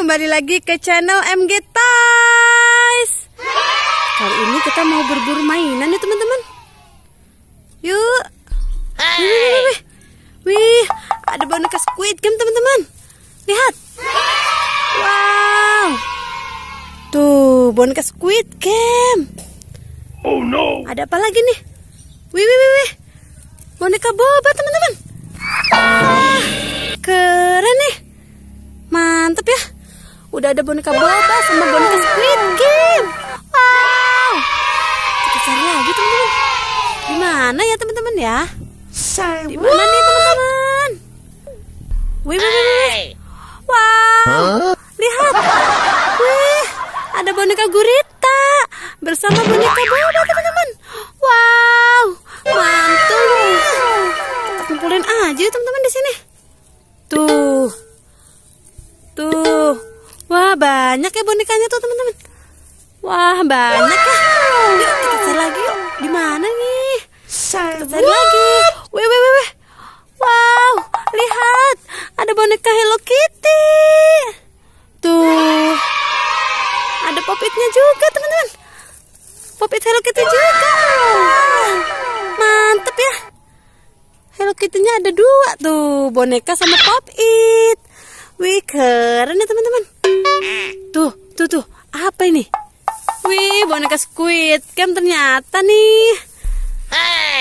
kembali lagi ke channel MG Toys. Kali ini kita mau berburu mainan ya teman-teman. Yuk. Wih, ada boneka Squid Game teman-teman. Lihat. Wow. Tuh, boneka Squid Game. Oh no. Ada apa lagi nih? Wih. Boneka boba teman-teman. Wah, keren nih. Mantep ya. Udah ada boneka boba sama boneka Squid Game. Wow. Kita cari lagi teman-teman. Gimana ya teman-teman ya? Di mana nih teman-teman? Wih. Wow. Lihat. Wih, ada boneka gurita bersama boneka boba teman-teman. Wow, mantul. Kita kumpulin aja teman-teman di sini. Tuh. Wah, banyak ya bonekanya tuh teman-teman. Wah, banyak ya. Yuk, kita cari lagi yuk. Di mana nih? Kita cari lagi. Wih. Wow, lihat. Ada boneka Hello Kitty. Tuh. Ada Pop-It-nya juga teman-teman. Pop-It Hello Kitty juga. Wah, mantep ya. Hello Kitty-nya ada 2 tuh. Boneka sama Pop-It. Wih, keren ya teman-teman. Tuh. Apa ini? Wih, boneka Squid Game ternyata nih.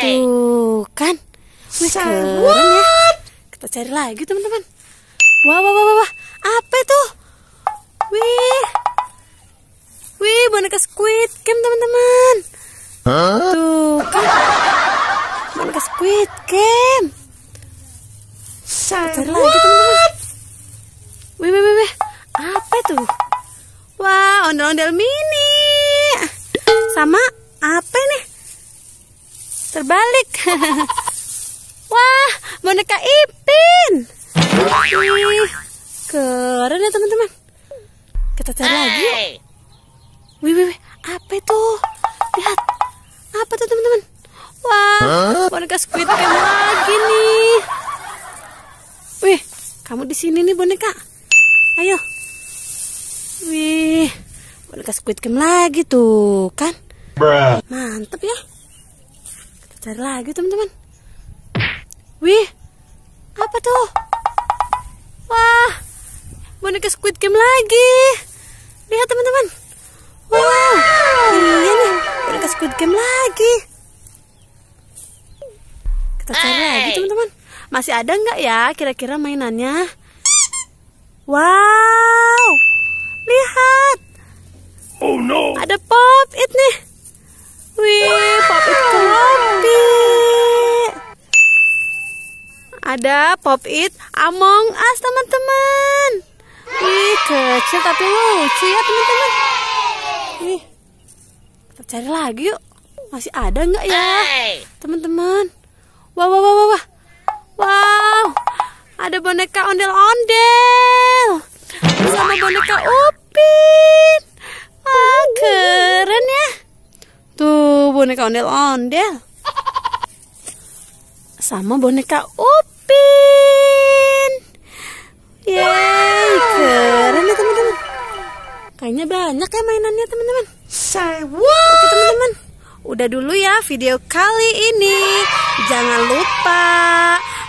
Tuh kan. Wih, keren ya. Kita cari lagi teman-teman. Wah. Apa itu? Wih, boneka Squid Game teman-teman. Tuh kan. Boneka Squid Game. Kita cari lagi teman-teman. Wih. Apa itu? Wah, ondel-ondel mini. Sama apa ini? Terbalik. Wah, boneka Ipin. Wih, keren ya teman-teman. Kita cari lagi. Wih. Apa itu? Lihat. Apa tuh teman-teman? Wah, boneka Squid Game lagi nih. Wih, kamu di sini nih boneka. Ayo. Wih, boneka Squid Game lagi tuh kan. Mantep ya. Kita cari lagi teman-teman. Wih, apa tuh? Wah, boneka Squid Game lagi. Lihat teman-teman. Wow, iya nih, boneka Squid Game lagi. Kita cari lagi teman-teman. Masih ada nggak ya kira-kira mainannya? Wow, lihat. Oh no. Ada Pop-It nih. Wih, Pop-It kopi. Ada Pop-It Among Us teman-teman. Wih, kecil tapi lucu ya teman-teman. Wih, kita cari lagi yuk. Masih ada nggak ya teman-teman? Wow, ada boneka ondel-ondel bersama boneka Upin. Wah, keren ya. Tuh, boneka ondel-ondel sama boneka Upin. Yeay, keren ya teman-teman. Kayaknya banyak ya mainannya teman-teman. Oke teman-teman, udah dulu ya video kali ini. Jangan lupa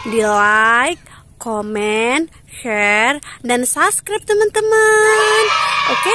di like, komen, share, dan subscribe teman-teman. Oke.